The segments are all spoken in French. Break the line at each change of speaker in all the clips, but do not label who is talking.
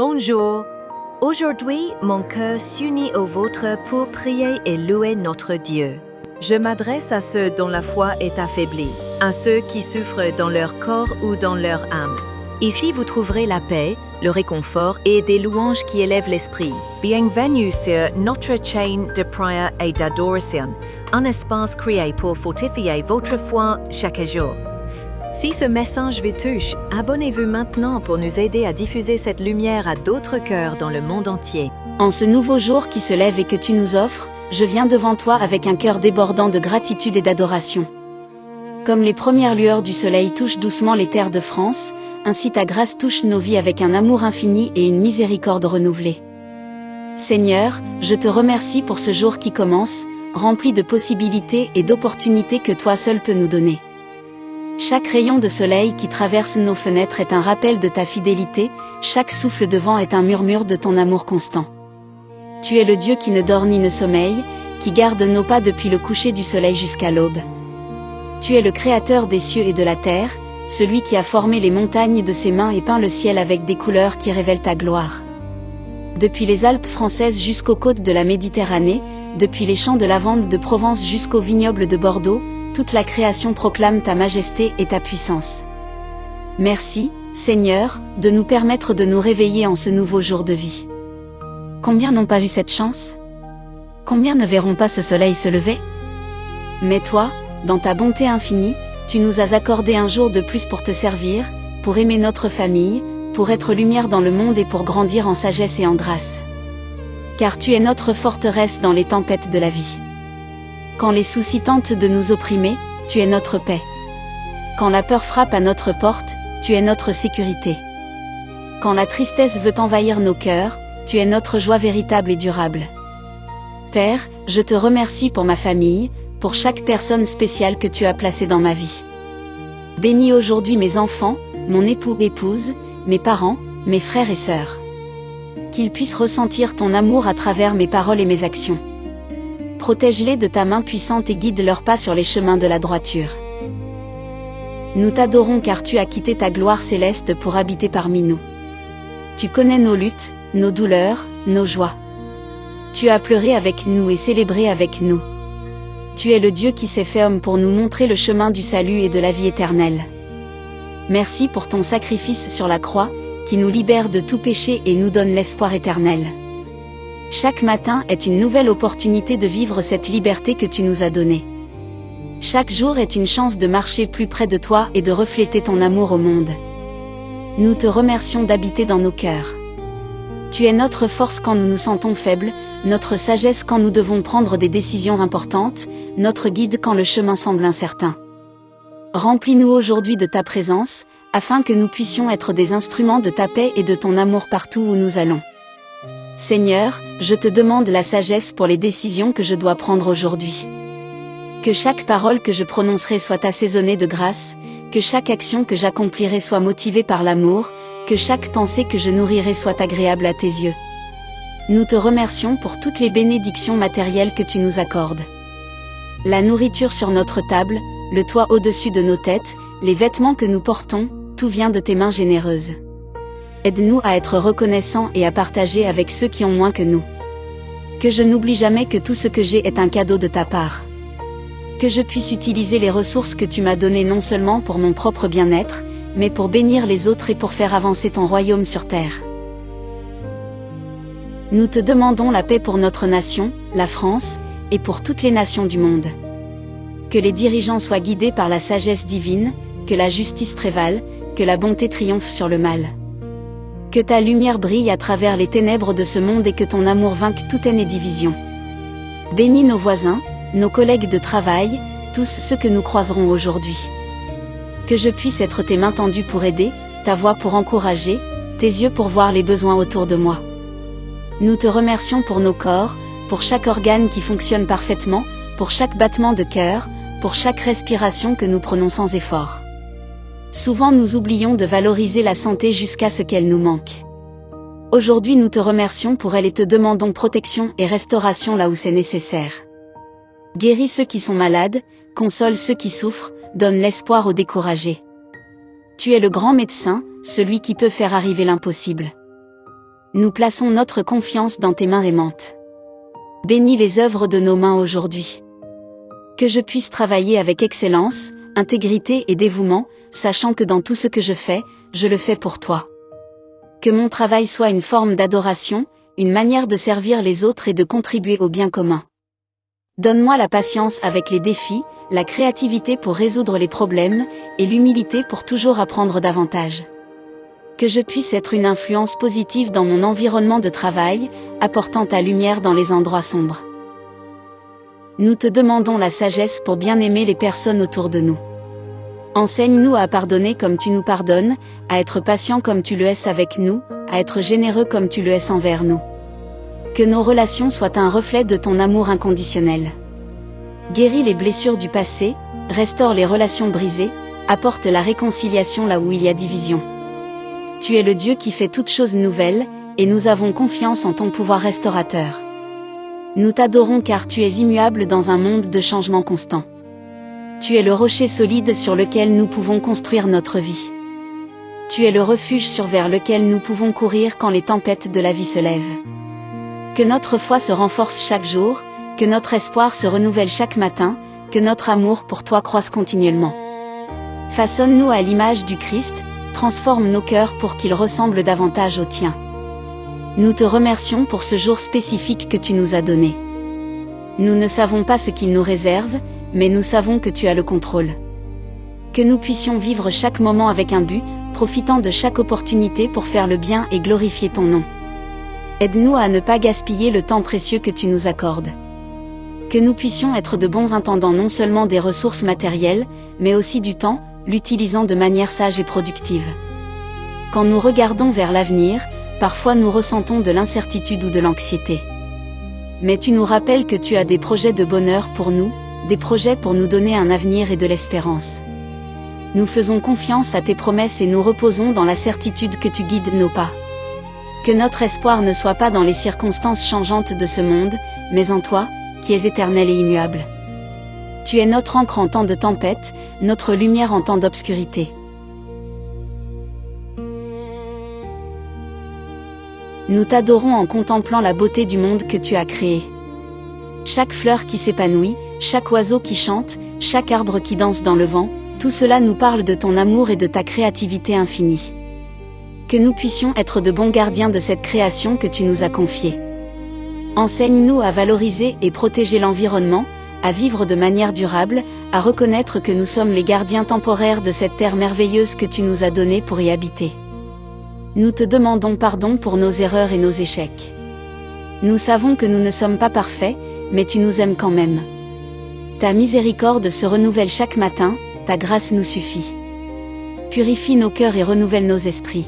Bonjour. Aujourd'hui, mon cœur s'unit au vôtre pour prier et louer notre Dieu. Je m'adresse à ceux dont la foi est affaiblie, à ceux qui souffrent dans leur corps ou dans leur âme. Ici, vous trouverez la paix, le réconfort et des louanges qui élèvent l'esprit. Bienvenue sur notre chaîne de prière et d'adoration, un espace créé pour fortifier votre foi chaque jour. Si ce message vous touche, abonnez-vous maintenant pour nous aider à diffuser cette lumière à d'autres cœurs dans le monde entier.
En ce nouveau jour qui se lève et que tu nous offres, je viens devant toi avec un cœur débordant de gratitude et d'adoration. Comme les premières lueurs du soleil touchent doucement les terres de France, ainsi ta grâce touche nos vies avec un amour infini et une miséricorde renouvelée. Seigneur, je te remercie pour ce jour qui commence, rempli de possibilités et d'opportunités que toi seul peux nous donner. Chaque rayon de soleil qui traverse nos fenêtres est un rappel de ta fidélité, chaque souffle de vent est un murmure de ton amour constant. Tu es le Dieu qui ne dort ni ne sommeille, qui garde nos pas depuis le coucher du soleil jusqu'à l'aube. Tu es le Créateur des cieux et de la terre, celui qui a formé les montagnes de ses mains et peint le ciel avec des couleurs qui révèlent ta gloire. Depuis les Alpes françaises jusqu'aux côtes de la Méditerranée, depuis les champs de lavande de Provence jusqu'aux vignobles de Bordeaux, toute la création proclame ta majesté et ta puissance. Merci, Seigneur, de nous permettre de nous réveiller en ce nouveau jour de vie. Combien n'ont pas eu cette chance? Combien ne verront pas ce soleil se lever? Mais toi, dans ta bonté infinie, tu nous as accordé un jour de plus pour te servir, pour aimer notre famille, pour être lumière dans le monde et pour grandir en sagesse et en grâce. Car tu es notre forteresse dans les tempêtes de la vie. Quand les soucis tentent de nous opprimer, tu es notre paix. Quand la peur frappe à notre porte, tu es notre sécurité. Quand la tristesse veut envahir nos cœurs, tu es notre joie véritable et durable. Père, je te remercie pour ma famille, pour chaque personne spéciale que tu as placée dans ma vie. Bénis aujourd'hui mes enfants, mon épouse, mes parents, mes frères et sœurs. Qu'ils puissent ressentir ton amour à travers mes paroles et mes actions. Protège-les de ta main puissante et guide leurs pas sur les chemins de la droiture. Nous t'adorons car tu as quitté ta gloire céleste pour habiter parmi nous. Tu connais nos luttes, nos douleurs, nos joies. Tu as pleuré avec nous et célébré avec nous. Tu es le Dieu qui s'est fait homme pour nous montrer le chemin du salut et de la vie éternelle. Merci pour ton sacrifice sur la croix, qui nous libère de tout péché et nous donne l'espoir éternel. Chaque matin est une nouvelle opportunité de vivre cette liberté que tu nous as donnée. Chaque jour est une chance de marcher plus près de toi et de refléter ton amour au monde. Nous te remercions d'habiter dans nos cœurs. Tu es notre force quand nous nous sentons faibles, notre sagesse quand nous devons prendre des décisions importantes, notre guide quand le chemin semble incertain. Remplis-nous aujourd'hui de ta présence, afin que nous puissions être des instruments de ta paix et de ton amour partout où nous allons. Seigneur, je te demande la sagesse pour les décisions que je dois prendre aujourd'hui. Que chaque parole que je prononcerai soit assaisonnée de grâce, que chaque action que j'accomplirai soit motivée par l'amour, que chaque pensée que je nourrirai soit agréable à tes yeux. Nous te remercions pour toutes les bénédictions matérielles que tu nous accordes. La nourriture sur notre table, le toit au-dessus de nos têtes, les vêtements que nous portons, tout vient de tes mains généreuses. Aide-nous à être reconnaissants et à partager avec ceux qui ont moins que nous. Que je n'oublie jamais que tout ce que j'ai est un cadeau de ta part. Que je puisse utiliser les ressources que tu m'as données non seulement pour mon propre bien-être, mais pour bénir les autres et pour faire avancer ton royaume sur terre. Nous te demandons la paix pour notre nation, la France, et pour toutes les nations du monde. Que les dirigeants soient guidés par la sagesse divine, que la justice prévale, que la bonté triomphe sur le mal. Que ta lumière brille à travers les ténèbres de ce monde et que ton amour vainque toute haine et division. Bénis nos voisins, nos collègues de travail, tous ceux que nous croiserons aujourd'hui. Que je puisse être tes mains tendues pour aider, ta voix pour encourager, tes yeux pour voir les besoins autour de moi. Nous te remercions pour nos corps, pour chaque organe qui fonctionne parfaitement, pour chaque battement de cœur, pour chaque respiration que nous prenons sans effort. Souvent nous oublions de valoriser la santé jusqu'à ce qu'elle nous manque. Aujourd'hui nous te remercions pour elle et te demandons protection et restauration là où c'est nécessaire. Guéris ceux qui sont malades, console ceux qui souffrent, donne l'espoir aux découragés. Tu es le grand médecin, celui qui peut faire arriver l'impossible. Nous plaçons notre confiance dans tes mains aimantes. Bénis les œuvres de nos mains aujourd'hui. Que je puisse travailler avec excellence, intégrité et dévouement, sachant que dans tout ce que je le fais pour toi. Que mon travail soit une forme d'adoration, une manière de servir les autres et de contribuer au bien commun. Donne-moi la patience avec les défis, la créativité pour résoudre les problèmes, et l'humilité pour toujours apprendre davantage. Que je puisse être une influence positive dans mon environnement de travail, apportant ta lumière dans les endroits sombres. Nous te demandons la sagesse pour bien aimer les personnes autour de nous. Enseigne-nous à pardonner comme tu nous pardonnes, à être patient comme tu le es avec nous, à être généreux comme tu le es envers nous. Que nos relations soient un reflet de ton amour inconditionnel. Guéris les blessures du passé, restaure les relations brisées, apporte la réconciliation là où il y a division. Tu es le Dieu qui fait toutes choses nouvelles, et nous avons confiance en ton pouvoir restaurateur. Nous t'adorons car tu es immuable dans un monde de changements constants. Tu es le rocher solide sur lequel nous pouvons construire notre vie. Tu es le refuge vers lequel nous pouvons courir quand les tempêtes de la vie se lèvent. Que notre foi se renforce chaque jour, que notre espoir se renouvelle chaque matin, que notre amour pour toi croisse continuellement. Façonne-nous à l'image du Christ, transforme nos cœurs pour qu'ils ressemblent davantage au tien. Nous te remercions pour ce jour spécifique que tu nous as donné. Nous ne savons pas ce qu'il nous réserve, mais nous savons que tu as le contrôle. Que nous puissions vivre chaque moment avec un but, profitant de chaque opportunité pour faire le bien et glorifier ton nom. Aide-nous à ne pas gaspiller le temps précieux que tu nous accordes. Que nous puissions être de bons intendants non seulement des ressources matérielles, mais aussi du temps, l'utilisant de manière sage et productive. Quand nous regardons vers l'avenir, parfois nous ressentons de l'incertitude ou de l'anxiété. Mais tu nous rappelles que tu as des projets de bonheur pour nous, des projets pour nous donner un avenir et de l'espérance. Nous faisons confiance à tes promesses et nous reposons dans la certitude que tu guides nos pas. Que notre espoir ne soit pas dans les circonstances changeantes de ce monde, mais en toi, qui es éternel et immuable. Tu es notre ancre en temps de tempête, notre lumière en temps d'obscurité. Nous t'adorons en contemplant la beauté du monde que tu as créé. Chaque fleur qui s'épanouit, chaque oiseau qui chante, chaque arbre qui danse dans le vent, tout cela nous parle de ton amour et de ta créativité infinie. Que nous puissions être de bons gardiens de cette création que tu nous as confiée. Enseigne-nous à valoriser et protéger l'environnement, à vivre de manière durable, à reconnaître que nous sommes les gardiens temporaires de cette terre merveilleuse que tu nous as donnée pour y habiter. Nous te demandons pardon pour nos erreurs et nos échecs. Nous savons que nous ne sommes pas parfaits, mais tu nous aimes quand même. Ta miséricorde se renouvelle chaque matin, ta grâce nous suffit. Purifie nos cœurs et renouvelle nos esprits.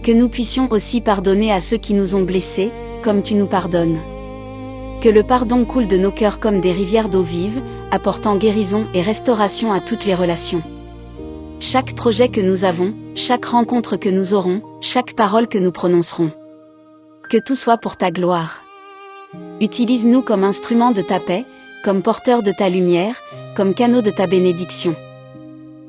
Que nous puissions aussi pardonner à ceux qui nous ont blessés, comme tu nous pardonnes. Que le pardon coule de nos cœurs comme des rivières d'eau vive, apportant guérison et restauration à toutes les relations. Chaque projet que nous avons, chaque rencontre que nous aurons, chaque parole que nous prononcerons. Que tout soit pour ta gloire. Utilise-nous comme instruments de ta paix, comme porteurs de ta lumière, comme canaux de ta bénédiction.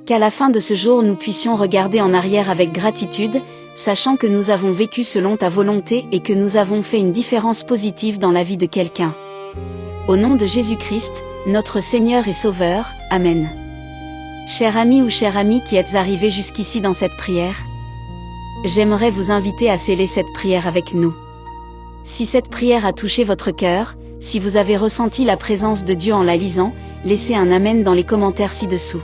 Qu'à la fin de ce jour nous puissions regarder en arrière avec gratitude, sachant que nous avons vécu selon ta volonté et que nous avons fait une différence positive dans la vie de quelqu'un. Au nom de Jésus-Christ, notre Seigneur et Sauveur, Amen. Chers amis ou chères amies qui êtes arrivés jusqu'ici dans cette prière, j'aimerais vous inviter à sceller cette prière avec nous. Si cette prière a touché votre cœur, si vous avez ressenti la présence de Dieu en la lisant, laissez un Amen dans les commentaires ci-dessous.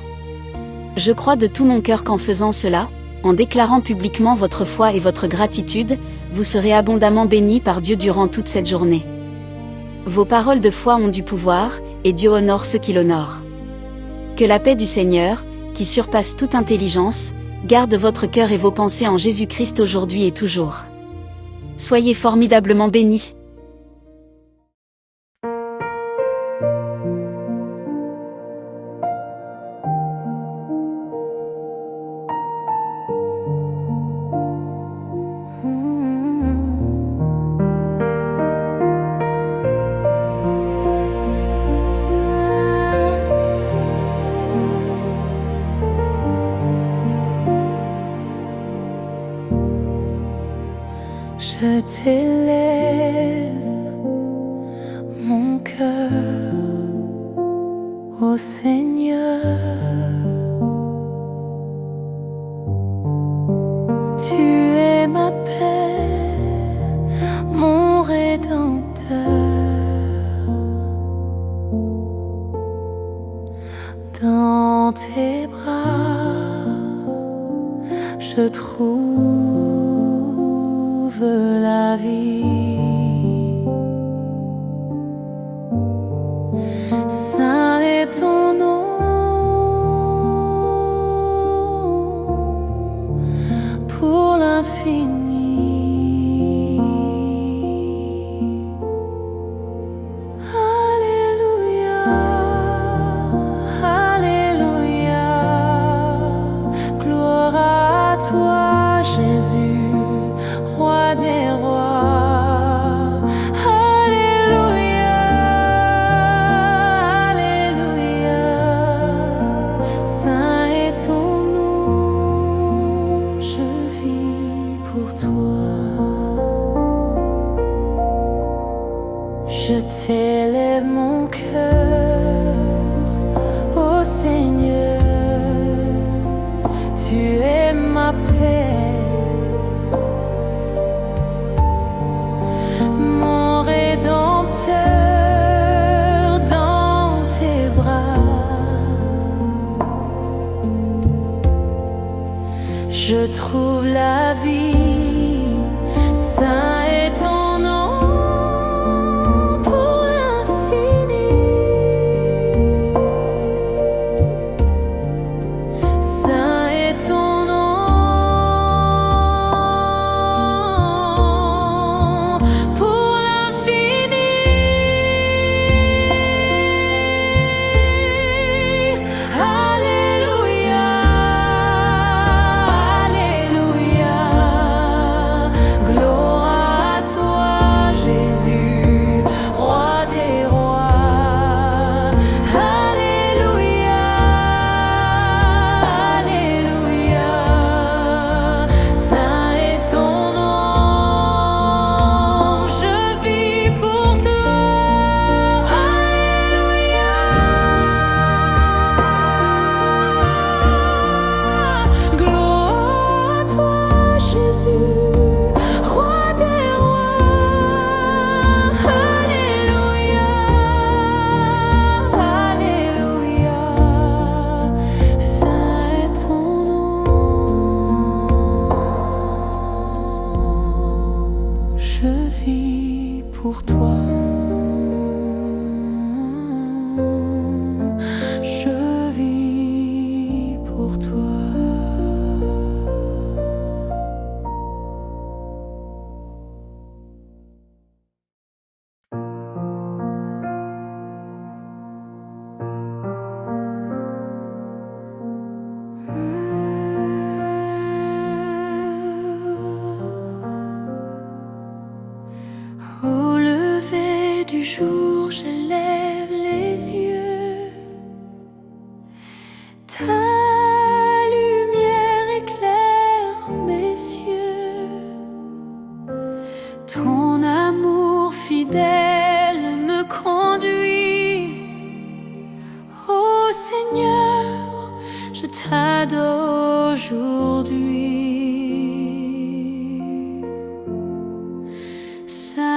Je crois de tout mon cœur qu'en faisant cela, en déclarant publiquement votre foi et votre gratitude, vous serez abondamment bénis par Dieu durant toute cette journée. Vos paroles de foi ont du pouvoir, et Dieu honore ceux qui l'honorent. Que la paix du Seigneur, qui surpasse toute intelligence, garde votre cœur et vos pensées en Jésus-Christ aujourd'hui et toujours. Soyez formidablement bénis.
Je t'élève mon cœur, ô Seigneur. Tu es ma paix, mon Rédempteur. Dans tes bras, je trouve la vie. Saint est ton nom pour l'infini. Alléluia, Alléluia, gloire à toi Jésus, Roi des rois. Alléluia, Alléluia, Saint est ton nom, je vis pour toi. Je t'élève mon cœur, ô Seigneur. Tu es ma paix, mon Rédempteur. Dans tes bras, je trouve la vie. Saint est ton nom pour l'infini. Saint est ton nom pour l'infini. Alléluia, Alléluia, gloire à toi Jésus, Roi des rois. Alléluia, Alléluia, Saint est ton nom, je vis pour toi. Alléluia, gloire à toi Jésus, Roi des rois. Alléluia, Alléluia, Saint est ton nom, je vis pour toi. Je vis pour toi. Au lever du jour, j'élève les yeux. Ta lumière éclaire mes yeux. Ton amour fidèle me conduit. Ô Seigneur, je t'adore aujourd'hui. Saint